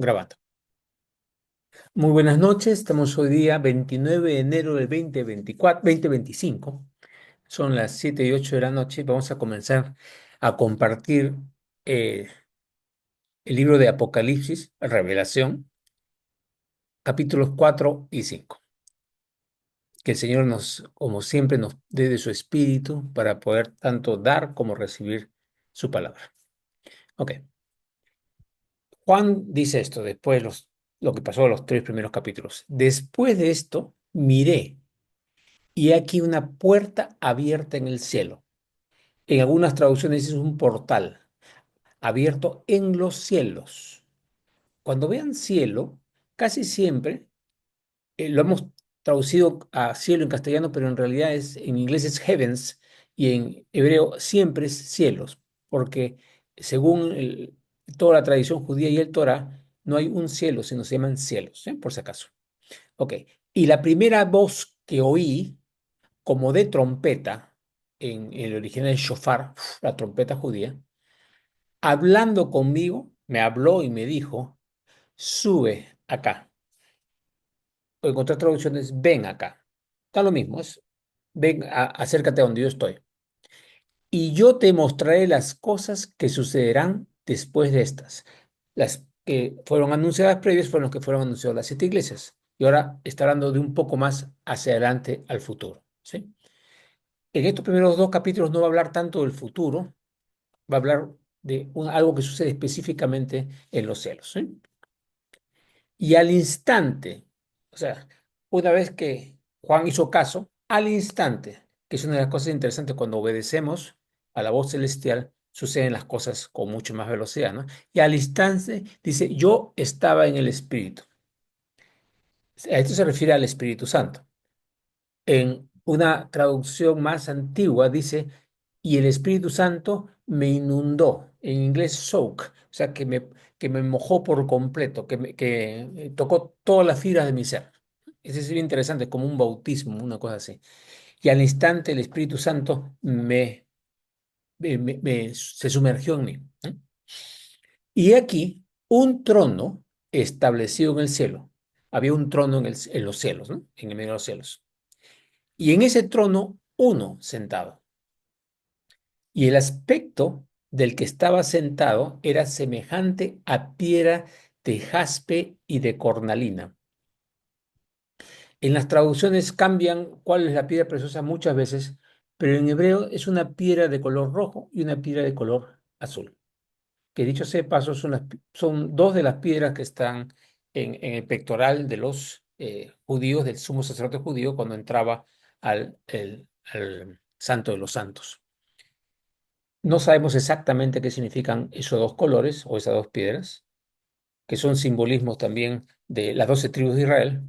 Grabando. Muy buenas noches, estamos hoy día 29 de enero del 2025. Son las 7:08 de la noche. Vamos a comenzar a compartir eh, el libro de Apocalipsis, Revelación, capítulos 4 y 5. Que el Señor nos, como siempre, nos dé de su espíritu para poder tanto dar como recibir su palabra. Ok. Juan dice esto después de lo que pasó en los 3 primeros capítulos. Después de esto, miré. Y aquí una puerta abierta en el cielo. En algunas traducciones es un portal abierto en los cielos. Cuando vean cielo, casi siempre lo hemos traducido a cielo en castellano, pero en realidad en inglés es heavens y en hebreo siempre es cielos, porque según toda la tradición judía y el Torah, no hay un cielo, sino se llaman cielos, por si acaso. Ok, y la primera voz que oí como de trompeta, en el original es shofar, la trompeta judía, hablando conmigo, me habló y me dijo, sube acá. O en otras traducciones, ven acá. Está lo mismo, es ven, acércate a donde yo estoy. Y yo te mostraré las cosas que sucederán después de estas. Las que fueron anunciadas previas fueron las que fueron anunciadas las 7 iglesias. Y ahora está hablando de un poco más hacia adelante al futuro. ¿Sí? En estos primeros 2 capítulos no va a hablar tanto del futuro, va a hablar de algo que sucede específicamente en los cielos. ¿Sí? Y al instante, o sea, una vez que Juan hizo caso, al instante, que es una de las cosas interesantes cuando obedecemos a la voz celestial, suceden las cosas con mucho más velocidad, ¿no? Y al instante dice, yo estaba en el Espíritu. A esto se refiere al Espíritu Santo. En una traducción más antigua dice, y el Espíritu Santo me inundó, en inglés soak, o sea, que me mojó por completo, que tocó todas las fibras de mi ser. Ese es bien interesante, como un bautismo, una cosa así. Y al instante el Espíritu Santo se sumergió en mí. ¿Eh? Y aquí un trono establecido en el cielo. Había un trono en los cielos, ¿no? En el medio de los cielos. Y en ese trono uno sentado. Y el aspecto del que estaba sentado era semejante a piedra de jaspe y de cornalina. En las traducciones cambian cuál es la piedra preciosa muchas veces, pero en hebreo es una piedra de color rojo y una piedra de color azul. Que dicho sea de paso, son dos de las piedras que están en el pectoral de los judíos, del sumo sacerdote judío, cuando entraba al Santo de los Santos. No sabemos exactamente qué significan esos dos colores o esas dos piedras, que son simbolismos también de las 12 tribus de Israel,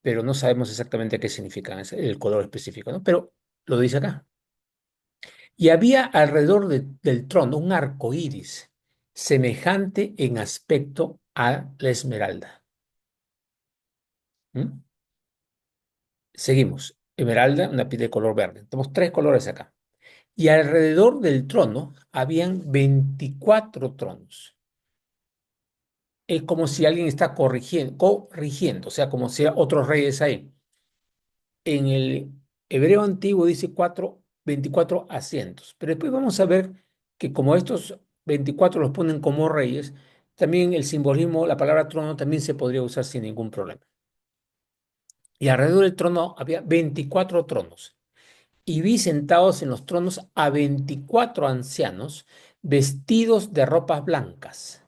pero no sabemos exactamente qué significan el color específico, ¿no? Pero lo dice acá. Y había alrededor del trono un arco iris, semejante en aspecto a la esmeralda. ¿Mm? Seguimos. Esmeralda, una piedra de color verde. Tenemos 3 colores acá. Y alrededor del trono habían 24 tronos. Es como si alguien está corrigiendo, o sea, como si otros reyes ahí. En el hebreo antiguo dice 24 asientos, pero después vamos a ver que como estos 24 los ponen como reyes, también el simbolismo, la palabra trono también se podría usar sin ningún problema. Y alrededor del trono había 24 tronos. Y vi sentados en los tronos a 24 ancianos vestidos de ropas blancas,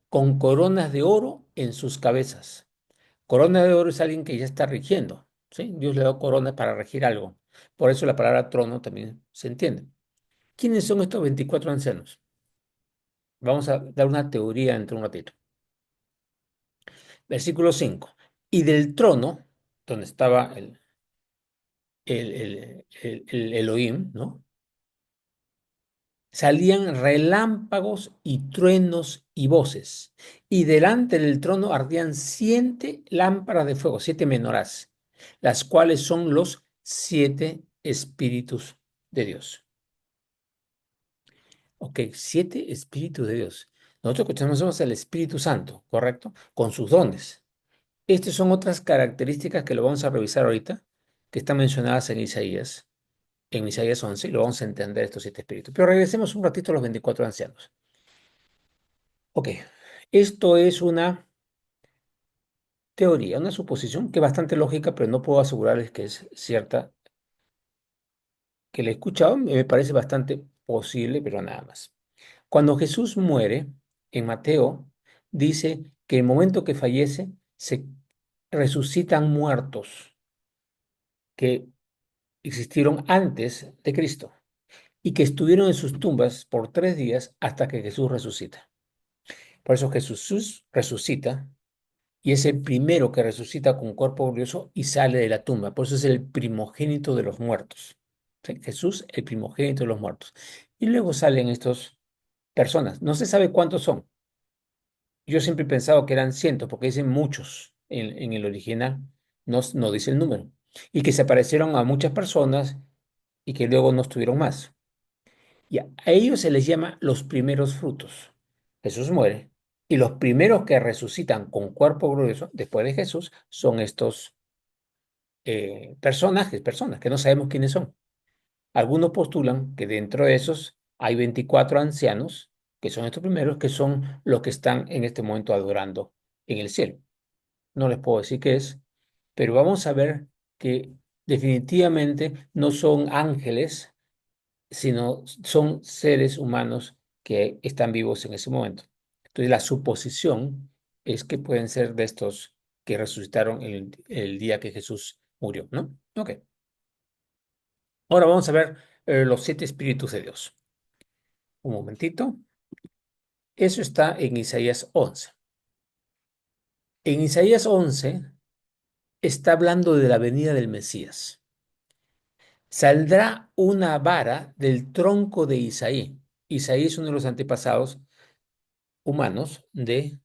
con coronas de oro en sus cabezas. Corona de oro es alguien que ya está rigiendo, ¿sí? Dios le da corona para regir algo. Por eso la palabra trono también se entiende. ¿Quiénes son estos 24 ancianos? Vamos a dar una teoría entre un ratito. Versículo 5. Y del trono, donde estaba el Elohim, ¿no? Salían relámpagos y truenos y voces. Y delante del trono ardían 7 lámparas de fuego, 7 menorás, las cuales son los 7 espíritus de Dios. Ok, 7 espíritus de Dios. Nosotros conocemos al Espíritu Santo, ¿correcto? Con sus dones. Estas son otras características que lo vamos a revisar ahorita, que están mencionadas en Isaías 11, y lo vamos a entender estos siete espíritus. Pero regresemos un ratito a los 24 ancianos. Ok, esto es una teoría, una suposición que es bastante lógica, pero no puedo asegurarles que es cierta, que la he escuchado, me parece bastante posible, pero nada más. Cuando Jesús muere, en Mateo, dice que el momento que fallece, se resucitan muertos que existieron antes de Cristo y que estuvieron en sus tumbas por 3 días hasta que Jesús resucita. Por eso Jesús resucita y es el primero que resucita con cuerpo glorioso y sale de la tumba. Por eso es el primogénito de los muertos. ¿Sí? Jesús, el primogénito de los muertos. Y luego salen estas personas. No se sabe cuántos son. Yo siempre he pensado que eran cientos, porque dicen muchos en el original, no dice el número. Y que se aparecieron a muchas personas y que luego no estuvieron más. Y a ellos se les llama los primeros frutos. Jesús muere y los primeros que resucitan con cuerpo glorioso después de Jesús son estos personas que no sabemos quiénes son. Algunos postulan que dentro de esos hay 24 ancianos, que son estos primeros, que son los que están en este momento adorando en el cielo. No les puedo decir qué es, pero vamos a ver que definitivamente no son ángeles, sino son seres humanos que están vivos en ese momento. Entonces, la suposición es que pueden ser de estos que resucitaron el día que Jesús murió, ¿no? Ok. Ahora vamos a ver los siete espíritus de Dios. Un momentito. Eso está en Isaías 11. En Isaías 11 está hablando de la venida del Mesías. Saldrá una vara del tronco de Isaí. Isaí es uno de los antepasados humanos del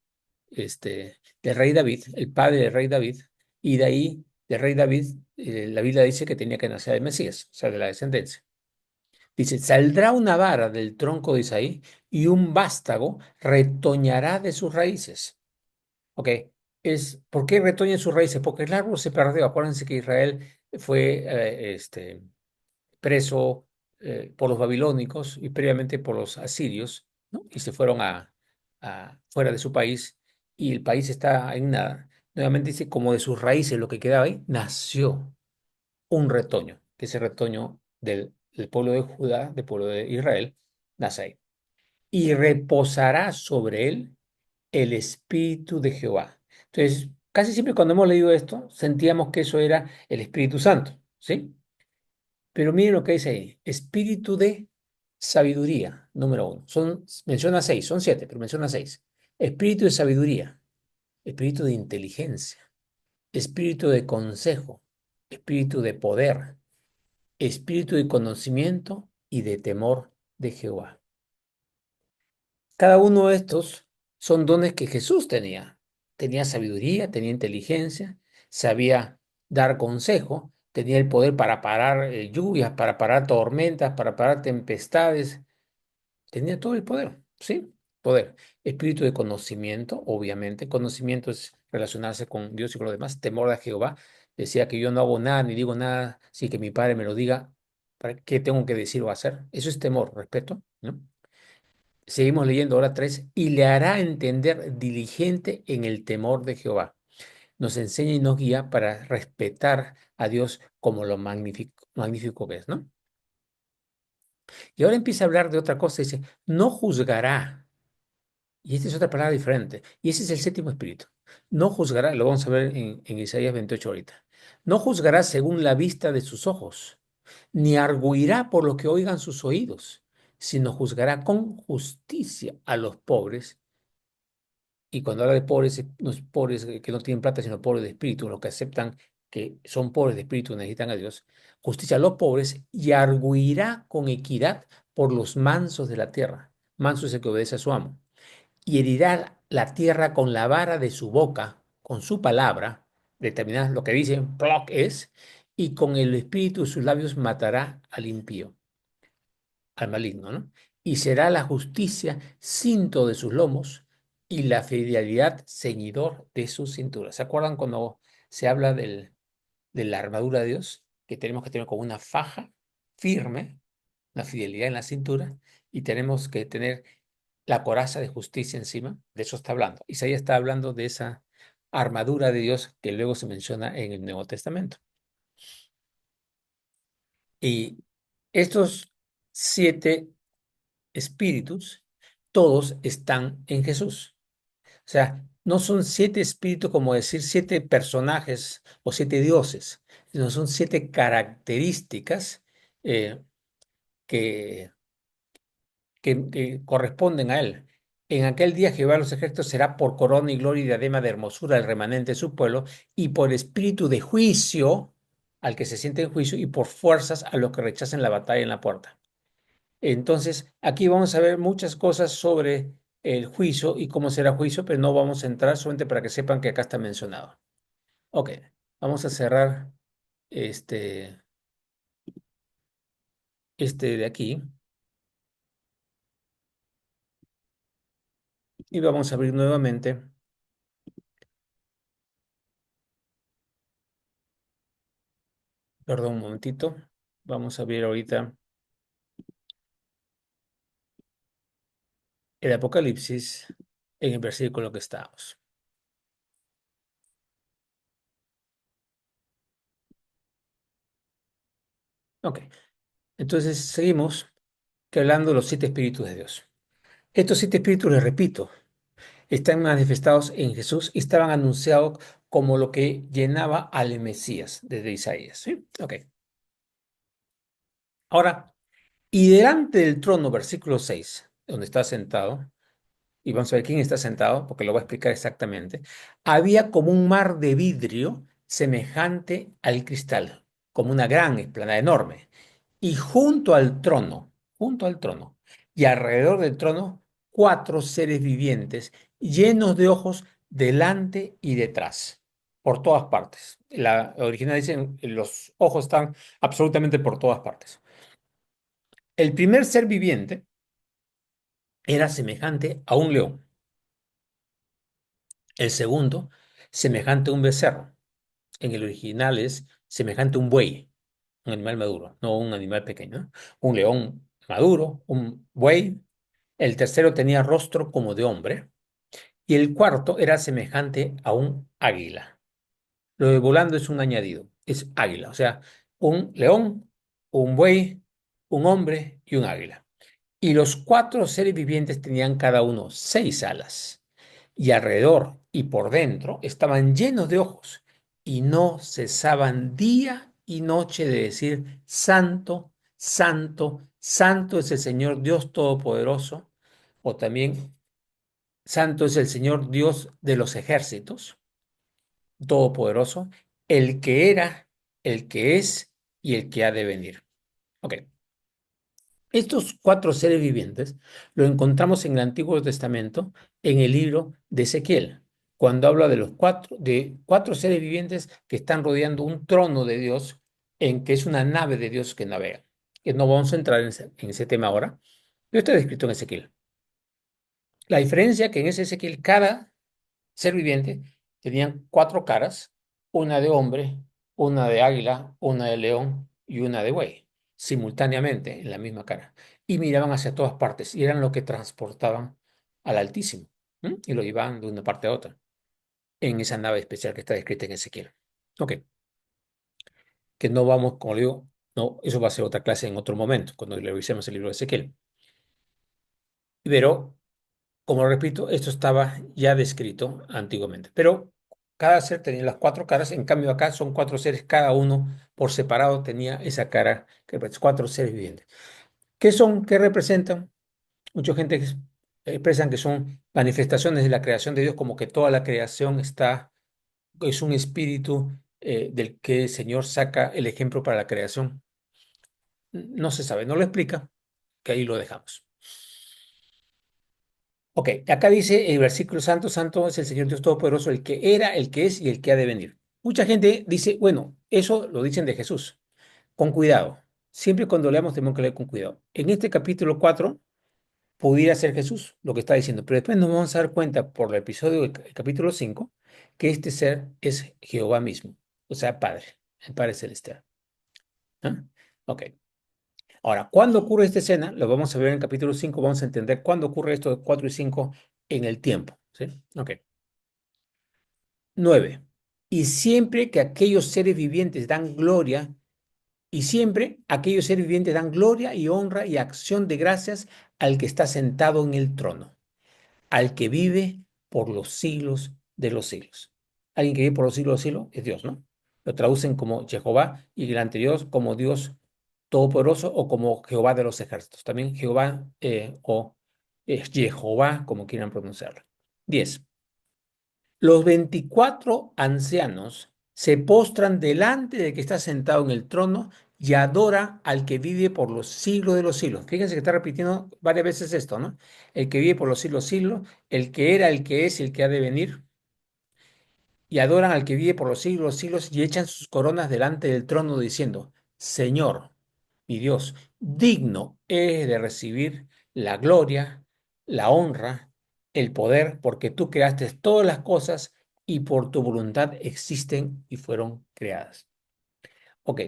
rey David, el padre del rey David, y de ahí, del rey David, la Biblia dice que tenía que nacer el Mesías, o sea, de la descendencia. Dice, saldrá una vara del tronco de Isaí y un vástago retoñará de sus raíces. Ok, ¿por qué retoña sus raíces? Porque el árbol se perdió. Acuérdense que Israel fue preso por los babilónicos y previamente por los asirios, ¿no? Y se fueron fuera de su país y el país está en nada. Nuevamente dice, como de sus raíces, lo que quedaba ahí, nació un retoño, que ese retoño del pueblo de Judá, del pueblo de Israel, nace ahí. Y reposará sobre él el Espíritu de Jehová. Entonces, casi siempre cuando hemos leído esto, sentíamos que eso era el Espíritu Santo, ¿sí? Pero miren lo que dice ahí, espíritu de sabiduría, número uno. Menciona seis, son siete, pero menciona seis. Espíritu de sabiduría, espíritu de inteligencia, espíritu de consejo, espíritu de poder, espíritu de conocimiento y de temor de Jehová. Cada uno de estos son dones que Jesús tenía. Tenía sabiduría, tenía inteligencia, sabía dar consejo, tenía el poder para parar lluvias, para parar tormentas, para parar tempestades. Tenía todo el poder, ¿sí? Poder. Espíritu de conocimiento, obviamente. Conocimiento es relacionarse con Dios y con los demás. Temor a Jehová. Decía que yo no hago nada ni digo nada sin que mi padre me lo diga. ¿Para qué tengo que decir o hacer? Eso es temor, respeto, ¿no? Seguimos leyendo ahora 3 y le hará entender diligente en el temor de Jehová. Nos enseña y nos guía para respetar a Dios como lo magnífico, magnífico que es, ¿no? Y ahora empieza a hablar de otra cosa, dice, no juzgará. Y esta es otra palabra diferente. Y ese es el séptimo espíritu. No juzgará, lo vamos a ver en Isaías 28 ahorita. No juzgará según la vista de sus ojos, ni arguirá por lo que oigan sus oídos, sino juzgará con justicia a los pobres. Y cuando habla de pobres, no es pobres que no tienen plata, sino pobres de espíritu, los que aceptan que son pobres de espíritu, necesitan a Dios. Justicia a los pobres y arguirá con equidad por los mansos de la tierra. Manso es el que obedece a su amo. Y herirá la tierra con la vara de su boca, con su palabra, determinada lo que dice, ploc es, y con el espíritu de sus labios matará al impío, al maligno, ¿no? y será la justicia cinto de sus lomos y la fidelidad ceñidor de su cintura. ¿Se acuerdan cuando se habla de la armadura de Dios? Que tenemos que tener como una faja firme, una fidelidad en la cintura, y tenemos que tener la coraza de justicia encima. De eso está hablando. Isaías está hablando de esa armadura de Dios que luego se menciona en el Nuevo Testamento. Y estos 7 espíritus, todos están en Jesús. O sea, no son 7 espíritus como decir 7 personajes o 7 dioses, sino son 7 características eh, que, que corresponden a él. En aquel día Jehová de los ejércitos será por corona y gloria y diadema de hermosura al remanente de su pueblo, y por espíritu de juicio al que se siente en juicio, y por fuerzas a los que rechazan la batalla en la puerta. Entonces, aquí vamos a ver muchas cosas sobre el juicio y cómo será juicio, pero no vamos a entrar solamente para que sepan que acá está mencionado. Ok, vamos a cerrar este, este de aquí y vamos a abrir nuevamente. Perdón un momentito. Vamos a abrir ahorita el Apocalipsis en el versículo que estamos. Ok, entonces seguimos que hablando de los 7 espíritus de Dios. Estos 7 espíritus, les repito, están manifestados en Jesús y estaban anunciados como lo que llenaba al Mesías desde Isaías. ¿Sí? Ok. Ahora, y delante del trono, versículo 6, donde está sentado, y vamos a ver quién está sentado, porque lo voy a explicar exactamente, había como un mar de vidrio semejante al cristal, como una gran explanada enorme. Y junto al trono, y alrededor del trono, 4 seres vivientes llenos de ojos delante y detrás, por todas partes. La original dice, los ojos están absolutamente por todas partes. El primer ser viviente era semejante a un león, el segundo semejante a un becerro. En el original es semejante a un buey, un animal maduro, no un animal pequeño, ¿no? Un león maduro, un buey. El tercero tenía rostro como de hombre y el cuarto era semejante a un águila. Lo de volando es un añadido, es águila, o sea, un león, un buey, un hombre y un águila. Y los 4 seres vivientes tenían cada uno 6 alas, y alrededor y por dentro estaban llenos de ojos, y no cesaban día y noche de decir, Santo, Santo, Santo es el Señor Dios Todopoderoso, o también Santo es el Señor Dios de los ejércitos, Todopoderoso, el que era, el que es y el que ha de venir. Ok. Estos 4 seres vivientes lo encontramos en el Antiguo Testamento, en el libro de Ezequiel, cuando habla de los 4 seres vivientes que están rodeando un trono de Dios, en que es una nave de Dios que navega. Que no vamos a entrar en ese tema ahora, pero está descrito en Ezequiel. La diferencia que en ese Ezequiel cada ser viviente tenían 4 caras, una de hombre, una de águila, una de león y una de buey, simultáneamente en la misma cara. Y miraban hacia todas partes y eran lo que transportaban al Altísimo, ¿m? Y lo llevaban de una parte a otra en esa nave especial que está descrita en Ezequiel. Ok, que no vamos, como le digo, no, eso va a ser otra clase en otro momento, cuando le revisemos el libro de Ezequiel. Pero como repito, esto estaba ya descrito antiguamente, pero cada ser tenía las 4 caras, en cambio acá son 4 seres, cada uno por separado tenía esa cara, que 4 seres vivientes. ¿Qué son? ¿Qué representan? Mucha gente expresan que son manifestaciones de la creación de Dios, como que toda la creación es un espíritu del que el Señor saca el ejemplo para la creación. No se sabe, no lo explica, que ahí lo dejamos. Ok, acá dice el versículo santo, santo es el Señor Dios Todopoderoso, el que era, el que es y el que ha de venir. Mucha gente dice, bueno, eso lo dicen de Jesús. Con cuidado. Siempre cuando leamos tenemos que leer con cuidado. En este capítulo 4 pudiera ser Jesús, lo que está diciendo. Pero después nos vamos a dar cuenta por el episodio del capítulo 5 que este ser es Jehová mismo, o sea, Padre, el Padre Celestial. ¿Ah? Ok. Ahora, ¿cuándo ocurre esta escena? Lo vamos a ver en el capítulo 5. Vamos a entender cuándo ocurre esto de 4 y 5 en el tiempo. ¿Sí? Ok. 9. Y siempre que aquellos seres vivientes dan gloria, y siempre aquellos seres vivientes dan gloria y honra y acción de gracias al que está sentado en el trono, al que vive por los siglos de los siglos. Alguien que vive por los siglos de los siglos es Dios, ¿no? Lo traducen como Jehová y el anterior como Dios Todopoderoso o como Jehová de los ejércitos. También Jehová o Jehová, como quieran pronunciarlo. 10. Los 24 ancianos se postran delante del que está sentado en el trono y adora al que vive por los siglos de los siglos. Fíjense que está repitiendo varias veces esto, ¿no? El que vive por los siglos, siglos, el que era, el que es, el que ha de venir, y adoran al que vive por los siglos y echan sus coronas delante del trono diciendo, Señor, mi Dios, digno es de recibir la gloria, la honra, el poder, porque tú creaste todas las cosas y por tu voluntad existen y fueron creadas. Ok,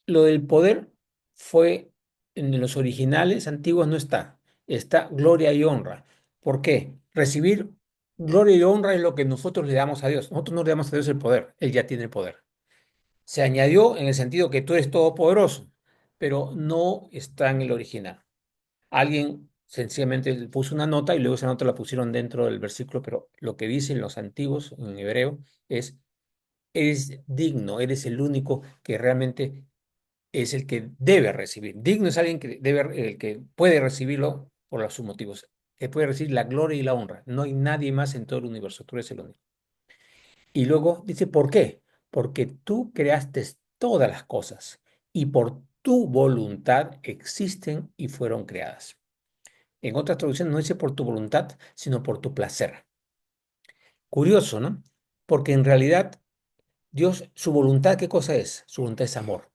lo del poder fue en los originales antiguos no está, está gloria y honra. ¿Por qué? Recibir gloria y honra es lo que nosotros le damos a Dios. Nosotros no le damos a Dios el poder, Él ya tiene el poder. Se añadió en el sentido que tú eres todopoderoso, pero no está en el original. Alguien sencillamente le puso una nota y luego esa nota la pusieron dentro del versículo, pero lo que dicen los antiguos en hebreo es, eres digno, eres el único que realmente es el que debe recibir. Digno es alguien que debe, el que puede recibirlo por sus motivos, que puede recibir la gloria y la honra. No hay nadie más en todo el universo, tú eres el único. Y luego dice, ¿por qué? Porque tú creaste todas las cosas y por tu voluntad existen y fueron creadas. En otras traducciones no dice por tu voluntad, sino por tu placer. Curioso, ¿no? Porque en realidad Dios, su voluntad, ¿qué cosa es? Su voluntad es amor.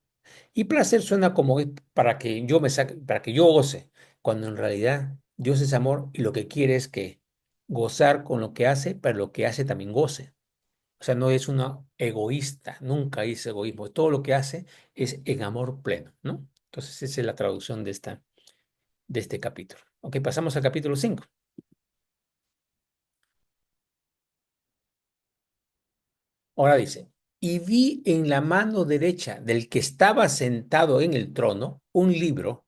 Y placer suena como para que yo me saque, para que yo goce, cuando en realidad Dios es amor y lo que quiere es que gozar con lo que hace, pero lo que hace también goce. O sea, no es una egoísta, nunca es egoísmo. Todo lo que hace es en amor pleno, ¿no? Entonces, esa es la traducción de este capítulo. Ok, pasamos al capítulo 5. Ahora dice, y vi en la mano derecha del que estaba sentado en el trono un libro.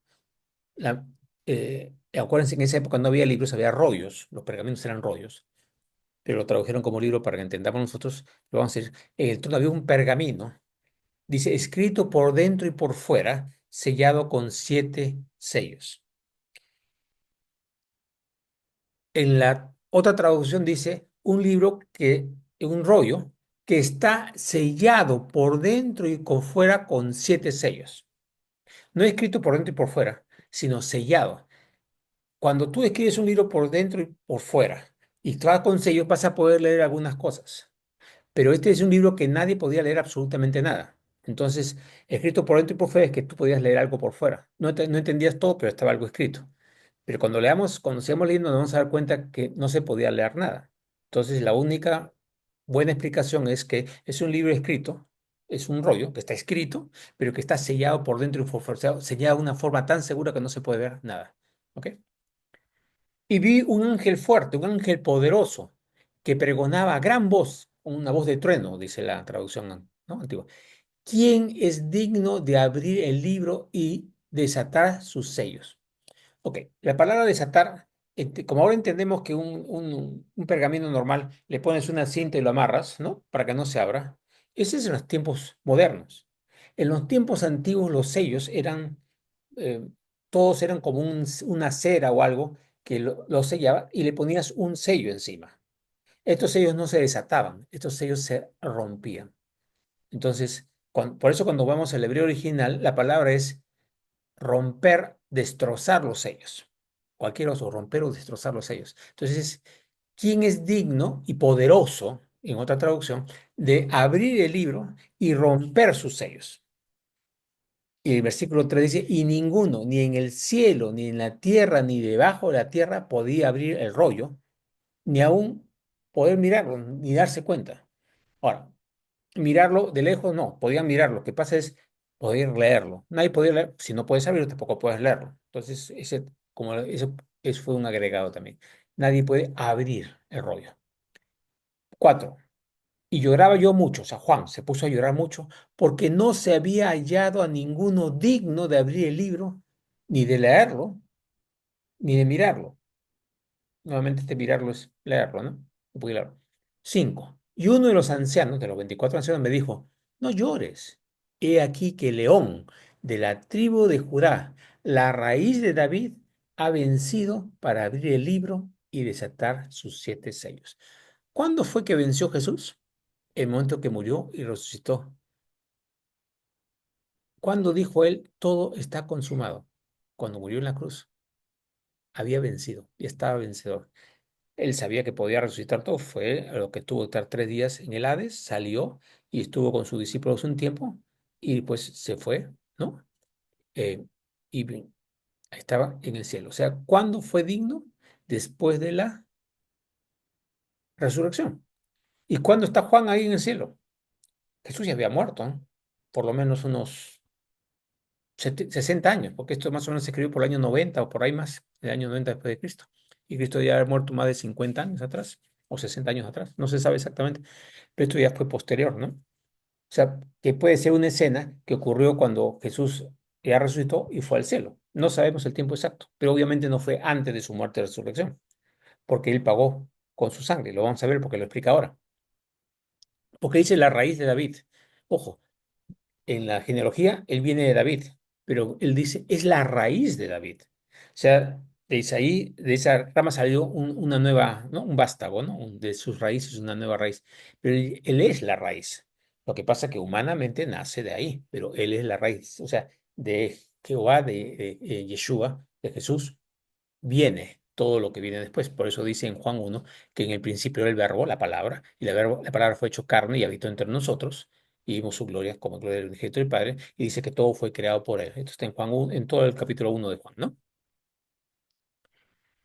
Acuérdense que en esa época no había libros, había rollos, los pergaminos eran rollos, pero lo tradujeron como libro para que entendamos nosotros, lo vamos a decir, en el trono había un pergamino, dice, escrito por dentro y por fuera, sellado con 7 sellos. En la otra traducción dice, un libro un rollo, que está sellado por dentro y por fuera con 7 sellos. No escrito por dentro y por fuera, sino sellado. Cuando tú escribes un libro por dentro y por fuera y tú vas con sellos, vas a poder leer algunas cosas. Pero este es un libro que nadie podía leer absolutamente nada. Entonces, escrito por dentro y por fuera es que tú podías leer algo por fuera. No entendías todo, pero estaba algo escrito. Pero cuando sigamos leyendo, nos vamos a dar cuenta que no se podía leer nada. Entonces, la única buena explicación es que es un libro escrito, es un rollo que está escrito, pero que está sellado por dentro y por fuera, o sea, sellado de una forma tan segura que no se puede ver nada. ¿Ok? Y vi un ángel fuerte, un ángel poderoso, que pregonaba a gran voz, una voz de trueno, dice la traducción, ¿no? Antigua. ¿Quién es digno de abrir el libro y desatar sus sellos? Ok, la palabra desatar, como ahora entendemos que un pergamino normal le pones una cinta y lo amarras, ¿no? Para que no se abra. Ese es en los tiempos modernos. En los tiempos antiguos los sellos eran, eh, todos eran como una cera o algo que lo sellaba y le ponías un sello encima. Estos sellos no se desataban, estos sellos se rompían. Entonces, por eso cuando vamos al hebreo original, la palabra es romper, destrozar los sellos. Cualquier oso, romper o destrozar los sellos. Entonces, ¿quién es digno y poderoso, en otra traducción, de abrir el libro y romper sus sellos? Y el versículo 3 dice, y ninguno, ni en el cielo, ni en la tierra, ni debajo de la tierra, podía abrir el rollo, ni aún poder mirarlo, ni darse cuenta. Ahora, mirarlo de lejos, no, podían mirarlo. Lo que pasa es poder leerlo. Nadie podía leer, si no puedes abrirlo, tampoco puedes leerlo. Entonces, eso fue un agregado también. Nadie puede abrir el rollo. 4. Y lloraba yo mucho, o sea, Juan se puso a llorar mucho porque no se había hallado a ninguno digno de abrir el libro, ni de leerlo, ni de mirarlo. Nuevamente, este mirarlo es leerlo, ¿no? No pude leerlo. 5. Y uno de los ancianos, de los 24 ancianos, me dijo, no llores. He aquí que el león de la tribu de Judá, la raíz de David, ha vencido para abrir el libro y desatar sus 7 sellos. ¿Cuándo fue que venció Jesús? El momento que murió y resucitó. ¿Cuándo dijo él, todo está consumado? Cuando murió en la cruz, había vencido y estaba vencedor. Él sabía que podía resucitar todo, fue a lo que tuvo que estar 3 días en el Hades, salió y estuvo con sus discípulos un tiempo y pues se fue, ¿no? Eh, y estaba en el cielo. O sea, ¿cuándo fue digno? Después de la resurrección. ¿Y cuándo está Juan ahí en el cielo? Jesús ya había muerto, ¿no? Por lo menos unos 60 años, porque esto más o menos se escribió por el año 90 o por ahí más, el año 90 después de Cristo. Y Cristo ya había muerto más de 50 años atrás, o 60 años atrás, no se sabe exactamente, pero esto ya fue posterior, ¿no? O sea, que puede ser una escena que ocurrió cuando Jesús ya resucitó y fue al cielo. No sabemos el tiempo exacto, pero obviamente no fue antes de su muerte y resurrección, porque él pagó con su sangre, lo vamos a ver porque lo explica ahora. Porque dice la raíz de David. Ojo, en la genealogía, él viene de David, pero él dice, es la raíz de David. O sea, de Isaí, de esa rama salió una nueva, ¿no? Un vástago, ¿no? De sus raíces, una nueva raíz. Pero él es la raíz. Lo que pasa que humanamente nace de ahí, pero él es la raíz. O sea, de Jehová, de Yeshua, de Jesús, viene todo lo que viene después. Por eso dice en Juan 1 que en el principio era el verbo, la palabra, y la palabra fue hecho carne y habitó entre nosotros, y vimos su gloria como gloria del unigénito del Padre, y dice que todo fue creado por él. Esto está en Juan 1, en todo el capítulo 1 de Juan, ¿no?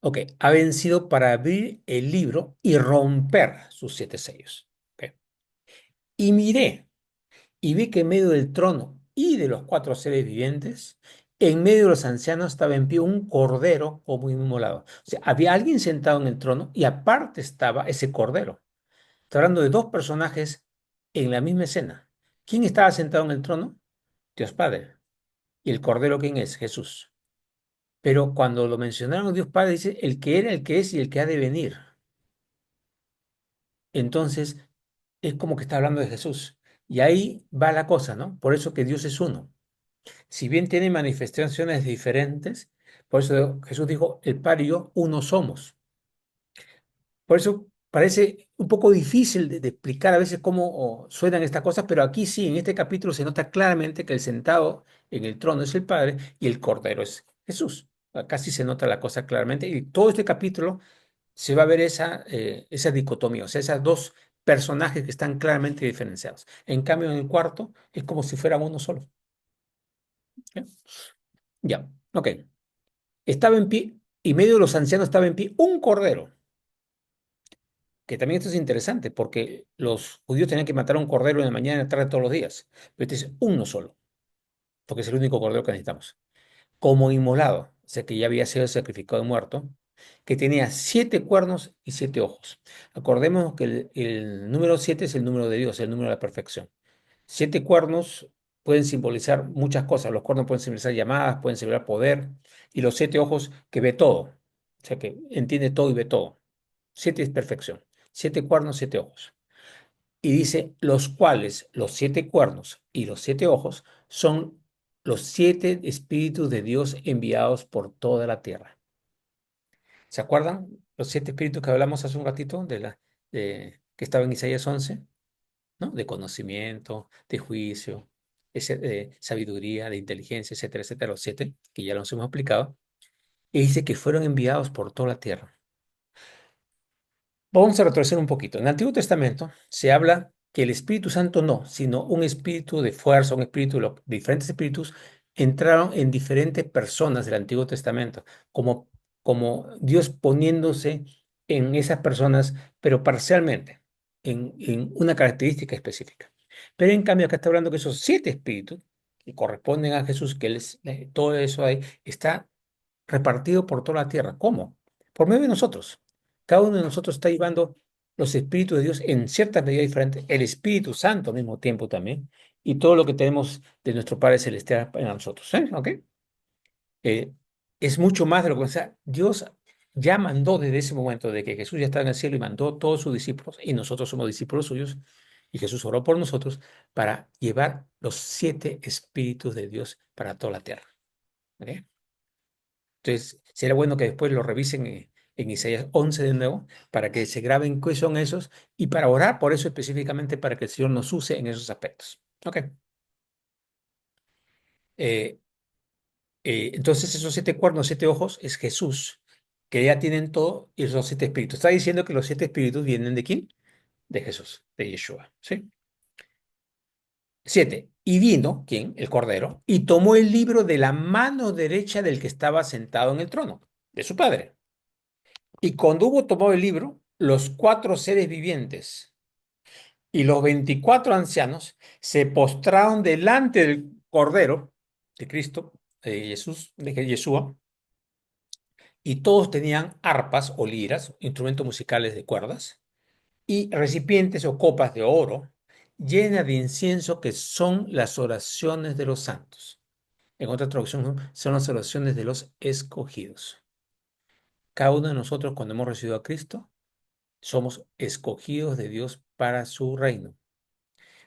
Ok, ha vencido para abrir el libro y romper sus 7 sellos. Ok. Y miré, y vi que en medio del trono y de los 4 seres vivientes, en medio de los ancianos estaba en pie un cordero como inmolado. O sea, había alguien sentado en el trono y aparte estaba ese cordero. Está hablando de dos personajes en la misma escena. ¿Quién estaba sentado en el trono? Dios Padre. ¿Y el cordero quién es? Jesús. Pero cuando lo mencionaron Dios Padre, dice el que era, el que es y el que ha de venir. Entonces, es como que está hablando de Jesús. Y ahí va la cosa, ¿no? Por eso que Dios es uno. Si bien tiene manifestaciones diferentes, por eso Jesús dijo, el Padre y yo uno somos. Por eso parece un poco difícil de explicar a veces cómo suenan estas cosas, pero aquí sí, en este capítulo se nota claramente que el sentado en el trono es el Padre y el Cordero es Jesús. Acá sí se nota la cosa claramente y todo este capítulo se va a ver esa dicotomía, o sea, esas dos personajes que están claramente diferenciados. En cambio, en el cuarto es como si fuera uno solo. ¿Ya? Ya, ok. Estaba en pie, y medio de los ancianos estaba en pie un cordero, que también esto es interesante, porque los judíos tenían que matar un cordero en la mañana y en la tarde todos los días, pero este es uno solo, porque es el único cordero que necesitamos, como inmolado, o sea que ya había sido sacrificado y muerto, que tenía 7 cuernos y 7 ojos. Acordemos que el número 7 es el número de Dios, el número de la perfección. 7 cuernos pueden simbolizar muchas cosas. Los cuernos pueden simbolizar llamadas, pueden simbolizar poder. Y los 7 ojos que ve todo. O sea, que entiende todo y ve todo. 7 es perfección. 7 cuernos, 7 ojos. Y dice, los cuales, los 7 cuernos y los 7 ojos, son los 7 espíritus de Dios enviados por toda la tierra. ¿Se acuerdan? Los 7 espíritus que hablamos hace un ratito que estaba en Isaías 11. ¿No? De conocimiento, de juicio, de sabiduría, de inteligencia, etcétera, etcétera, los 7, que ya los hemos explicado, y dice que fueron enviados por toda la tierra. Vamos a retroceder un poquito. En el Antiguo Testamento se habla que el Espíritu Santo no, sino un espíritu de fuerza, un espíritu de diferentes espíritus entraron en diferentes personas del Antiguo Testamento, como, como Dios poniéndose en esas personas, pero parcialmente, en una característica específica. Pero en cambio, acá está hablando que esos 7 espíritus que corresponden a Jesús, que todo eso ahí está repartido por toda la tierra. ¿Cómo? Por medio de nosotros. Cada uno de nosotros está llevando los espíritus de Dios en cierta medida diferente, el Espíritu Santo al mismo tiempo también, y todo lo que tenemos de nuestro Padre Celestial en nosotros. ¿Ok? Eh, es mucho más de lo que o sea, Dios ya mandó desde ese momento de que Jesús ya estaba en el cielo y mandó a todos sus discípulos, y nosotros somos discípulos suyos, y Jesús oró por nosotros para llevar los 7 espíritus de Dios para toda la tierra. ¿Ok? Entonces, será bueno que después lo revisen en Isaías 11 de nuevo, para que se graben qué son esos y para orar por eso específicamente, para que el Señor nos use en esos aspectos. Ok. Eh, entonces, esos 7 cuernos, 7 ojos, es Jesús, que ya tienen todo, y esos 7 espíritus. Está diciendo que los 7 espíritus vienen de quién? De Jesús, de Yeshua. ¿Sí? 7. Y vino, ¿quién? El Cordero, y tomó el libro de la mano derecha del que estaba sentado en el trono, de su Padre. Y cuando hubo tomado el libro, los 4 seres vivientes y los 24 ancianos se postraron delante del Cordero de Cristo, de Jesús, de Yeshua, y todos tenían arpas o liras, instrumentos musicales de cuerdas, y recipientes o copas de oro llenas de incienso, que son las oraciones de los santos. En otra traducción, ¿no?, son las oraciones de los escogidos. Cada uno de nosotros, cuando hemos recibido a Cristo, somos escogidos de Dios para su reino,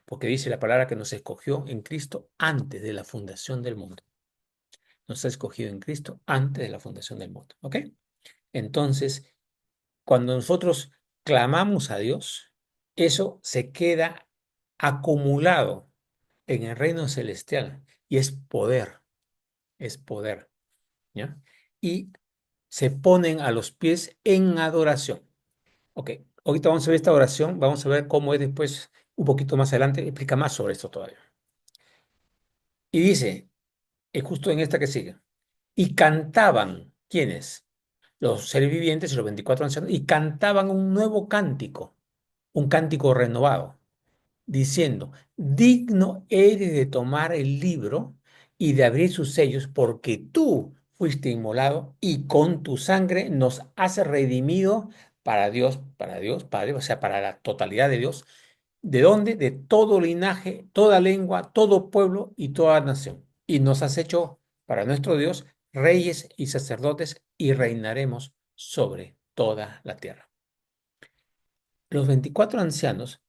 porque dice la palabra que nos escogió en Cristo antes de la fundación del mundo. Nos ha escogido en Cristo antes de la fundación del mundo. ¿Ok? Entonces, cuando nosotros clamamos a Dios, eso se queda acumulado en el reino celestial, y es poder, ¿ya? Y se ponen a los pies en adoración. Ok, ahorita vamos a ver esta oración, vamos a ver cómo es después, un poquito más adelante, explica más sobre esto todavía. Y dice, es justo en esta que sigue, y cantaban, ¿quiénes? Los seres vivientes y los 24 ancianos, y cantaban un nuevo cántico, un cántico renovado, diciendo, digno eres de tomar el libro y de abrir sus sellos, porque tú fuiste inmolado y con tu sangre nos has redimido para Dios, Padre, o sea, para la totalidad de Dios. ¿De dónde? De todo linaje, toda lengua, todo pueblo y toda nación. Y nos has hecho para nuestro Dios reyes y sacerdotes, y reinaremos sobre toda la tierra. Los 24 ancianos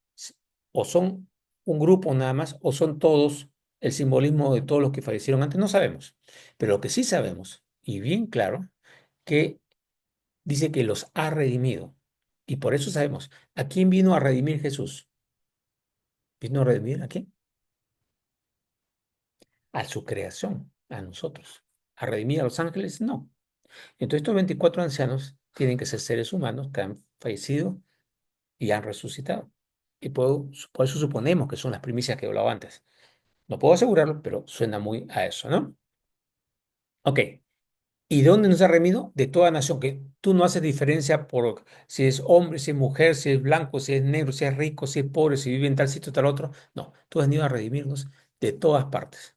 o son un grupo nada más, o son todos el simbolismo de todos los que fallecieron antes, no sabemos. Pero lo que sí sabemos, y bien claro, que dice que los ha redimido. Y por eso sabemos, ¿a quién vino a redimir Jesús? ¿Vino a redimir a quién? A su creación, a nosotros. ¿A redimir a los ángeles? No. Entonces estos 24 ancianos tienen que ser seres humanos que han fallecido y han resucitado. Y por eso suponemos que son las primicias que he hablado antes. No puedo asegurarlo, pero suena muy a eso, ¿no? Ok. ¿Y de dónde nos ha redimido? De toda nación, que tú no haces diferencia por si es hombre, si es mujer, si es blanco, si es negro, si es rico, si es pobre, si vive en tal sitio, tal otro. No, tú has venido a redimirnos de todas partes,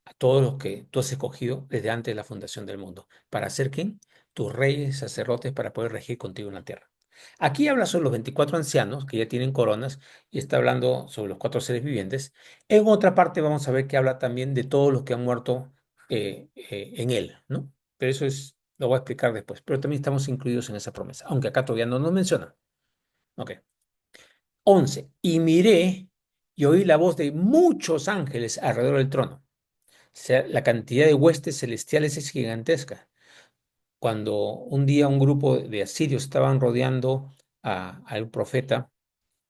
a todos los que tú has escogido desde antes de la fundación del mundo. ¿Para ser quién? Tus reyes, sacerdotes, para poder regir contigo en la tierra. Aquí habla sobre los 24 ancianos que ya tienen coronas, y está hablando sobre los 4 seres vivientes. En otra parte vamos a ver que habla también de todos los que han muerto en él, ¿no? Pero eso lo voy a explicar después. Pero también estamos incluidos en esa promesa, aunque acá todavía no nos menciona. Ok. 11. Y miré y oí la voz de muchos ángeles alrededor del trono. O sea, la cantidad de huestes celestiales es gigantesca. Cuando un día un grupo de asirios estaban rodeando al profeta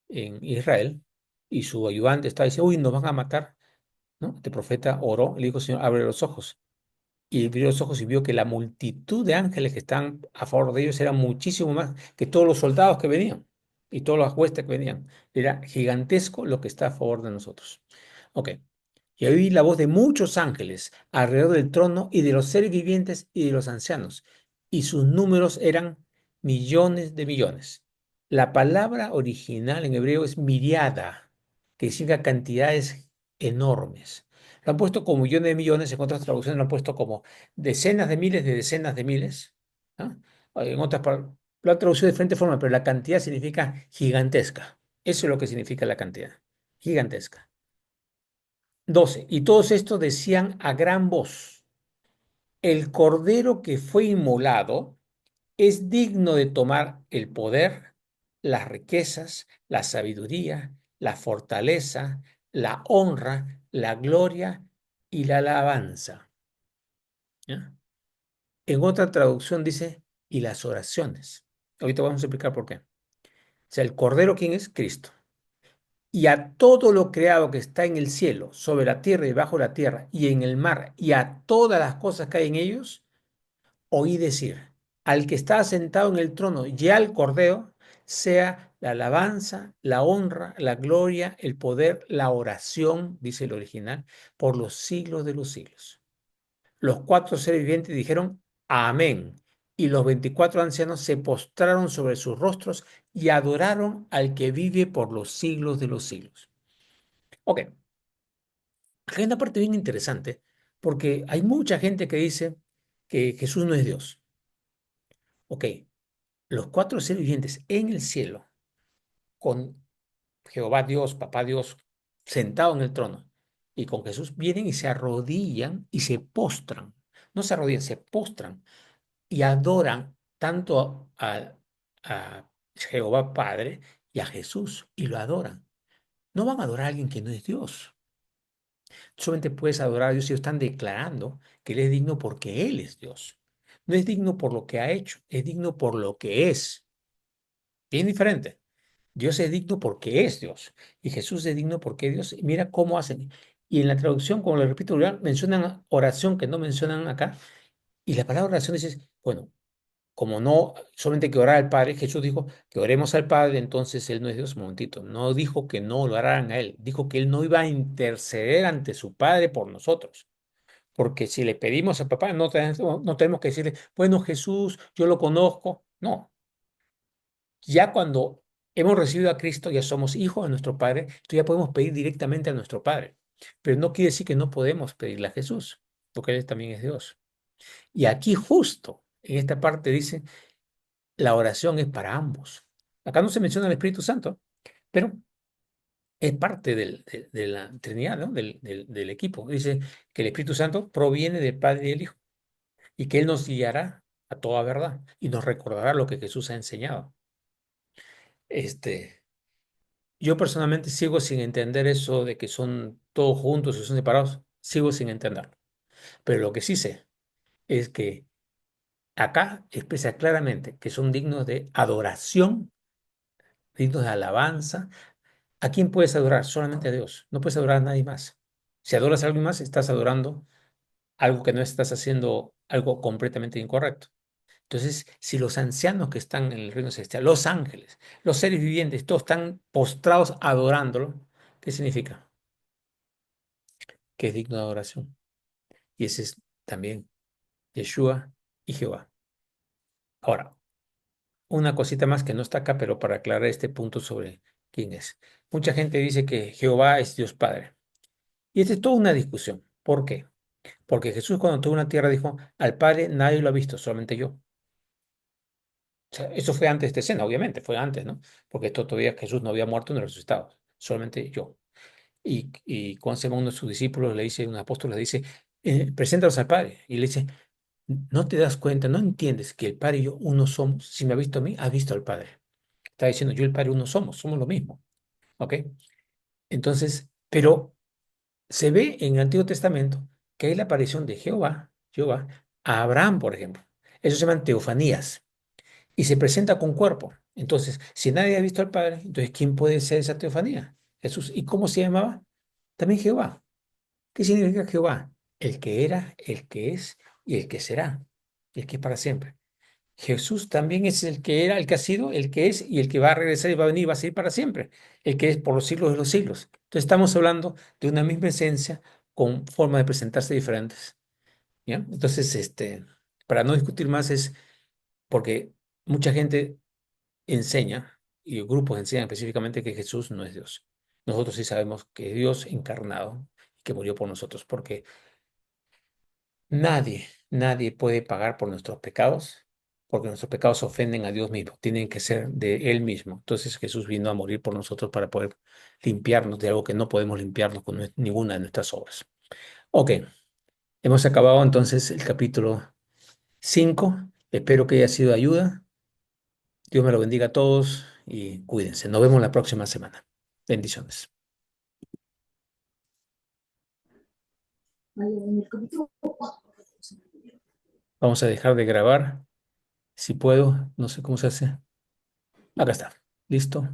en Israel, y su ayudante estaba diciendo, uy, nos van a matar, ¿no? Este profeta oró y le dijo, Señor, abre los ojos. Y abrió los ojos y vio que la multitud de ángeles que están a favor de ellos era muchísimo más que todos los soldados que venían y todas las huestes que venían. Era gigantesco lo que está a favor de nosotros. Ok. Y oí la voz de muchos ángeles alrededor del trono y de los seres vivientes y de los ancianos, y sus números eran millones de millones. La palabra original en hebreo es miriada, que significa cantidades enormes. Lo han puesto como millones de millones, en otras traducciones lo han puesto como decenas de miles. ¿Ah? En otras lo han traducido de diferente forma, pero la cantidad significa gigantesca. Eso es lo que significa la cantidad, gigantesca. 12. Y todos estos decían a gran voz, el cordero que fue inmolado es digno de tomar el poder, las riquezas, la sabiduría, la fortaleza, la honra, la gloria y la alabanza. ¿Ya? En otra traducción dice, y las oraciones. Ahorita vamos a explicar por qué. O sea, el cordero, ¿quién es? Cristo. Y a todo lo creado que está en el cielo, sobre la tierra y bajo la tierra, y en el mar, y a todas las cosas que hay en ellos, oí decir, al que está sentado en el trono y al Cordero, sea la alabanza, la honra, la gloria, el poder, la oración, dice el original, por los siglos de los siglos. Los cuatro seres vivientes dijeron, amén. Y los 24 ancianos se postraron sobre sus rostros y adoraron al que vive por los siglos de los siglos. Ok, hay una parte bien interesante, porque hay mucha gente que dice que Jesús no es Dios. Ok, los cuatro seres vivientes en el cielo, con Jehová Dios, Papá Dios, sentado en el trono, y con Jesús vienen y se arrodillan y se postran. No se arrodillan, se postran y adoran tanto a Jehová Padre y a Jesús, y lo adoran. No van a adorar a alguien que no es Dios. Solamente puedes adorar a Dios si ellos están declarando que Él es digno porque Él es Dios. No es digno por lo que ha hecho, es digno por lo que es. Bien diferente. Dios es digno porque es Dios y Jesús es digno porque es Dios. Y mira cómo hacen. Y en la traducción, como lo repito, mencionan oración que no mencionan acá. Y la palabra oración dice, bueno, como no solamente hay que orar al Padre, Jesús dijo que oremos al Padre, entonces Él no es Dios. Un momentito, no dijo que no lo oraran a Él, dijo que Él no iba a interceder ante su Padre por nosotros. Porque si le pedimos al papá, no tenemos que decirle, bueno, Jesús, yo lo conozco. No, ya cuando hemos recibido a Cristo, ya somos hijos de nuestro Padre, entonces ya podemos pedir directamente a nuestro Padre. Pero no quiere decir que no podemos pedirle a Jesús, porque Él también es Dios. Y aquí justo, en esta parte dice, la oración es para ambos. Acá no se menciona el Espíritu Santo, pero es parte de la Trinidad, ¿no? Del equipo. Dice que el Espíritu Santo proviene del Padre y del Hijo y que Él nos guiará a toda verdad y nos recordará lo que Jesús ha enseñado. Este, Yo personalmente sigo sin entender eso de que son todos juntos y son separados. Sigo sin entenderlo. Pero lo que sí sé es que acá expresa claramente que son dignos de adoración, dignos de alabanza. ¿A quién puedes adorar? Solamente a Dios. No puedes adorar a nadie más. Si adoras a alguien más, estás adorando algo que no estás haciendo, algo completamente incorrecto. Entonces, si los ancianos que están en el reino celestial, los ángeles, los seres vivientes, todos están postrados adorándolo, ¿qué significa? Que es digno de adoración. Y ese es también Yeshua y Jehová. Ahora, una cosita más que no está acá, pero para aclarar este punto sobre quién es. Mucha gente dice que Jehová es Dios Padre. Y esta es toda una discusión. ¿Por qué? Porque Jesús cuando tuvo una tierra dijo, al Padre nadie lo ha visto, solamente yo. O sea, eso fue antes de esta escena, obviamente, fue antes, ¿no? Porque esto todavía Jesús no había muerto ni resucitado, solamente yo. Y cuando se va uno de sus discípulos, le dice, un apóstol le dice, preséntalos al Padre. Y le dice, no te das cuenta, no entiendes que el Padre y yo uno somos. Si me has visto a mí, has visto al Padre. Está diciendo, yo y el Padre uno somos lo mismo. ¿Ok? Entonces, pero se ve en el Antiguo Testamento que hay la aparición de Jehová, a Abraham, por ejemplo. Eso se llaman teofanías y se presenta con cuerpo. Entonces, si nadie ha visto al Padre, entonces, ¿quién puede ser esa teofanía? Jesús. ¿Y cómo se llamaba? También Jehová. ¿Qué significa Jehová? El que era, el que es y el que será, el que es para siempre. Jesús también es el que era, el que ha sido, el que es y el que va a regresar y va a venir y va a ser para siempre, el que es por los siglos de los siglos. Entonces estamos hablando de una misma esencia con formas de presentarse diferentes, ¿ya? Entonces, para no discutir más es porque mucha gente enseña, y grupos enseñan específicamente que Jesús no es Dios. Nosotros sí sabemos que es Dios encarnado y que murió por nosotros, porque nadie puede pagar por nuestros pecados, porque nuestros pecados ofenden a Dios mismo, tienen que ser de Él mismo. Entonces Jesús vino a morir por nosotros para poder limpiarnos de algo que no podemos limpiarnos con ninguna de nuestras obras. Ok, hemos acabado entonces el capítulo 5. Espero que haya sido de ayuda. Dios me lo bendiga a todos y cuídense. Nos vemos la próxima semana. Bendiciones. Vamos a dejar de grabar. Si puedo, no sé cómo se hace. Acá está. ¿Listo?